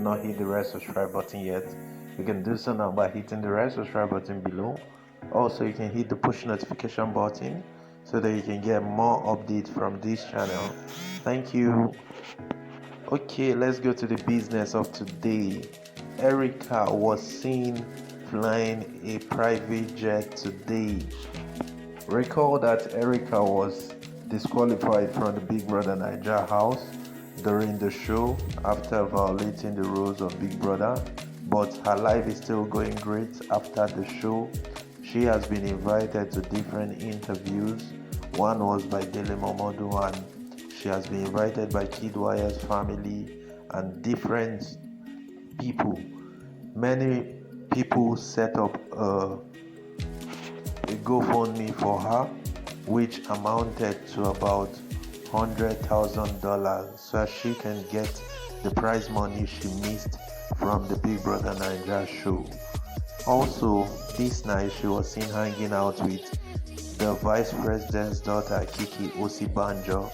not hit the red subscribe button yet, you can do so now by hitting the red subscribe button below. Also, you can hit the push notification button so that you can get more updates from this channel. Thank you. Okay, let's go to the business of today. Erica was seen flying a private jet today. Recall that Erica was disqualified from the Big Brother Naija house during the show after violating the rules of Big Brother, but her life is still going great after the show. She has been invited to different interviews. One was by Dele Momodu, and she has been invited by Kid Wire's family and different people. Many people set up a GoFundMe for her, which amounted to about $100,000 so she can get the prize money she missed from the Big Brother Naija show. Also, this night she was seen hanging out with the vice president's daughter Kiki Osinbajo.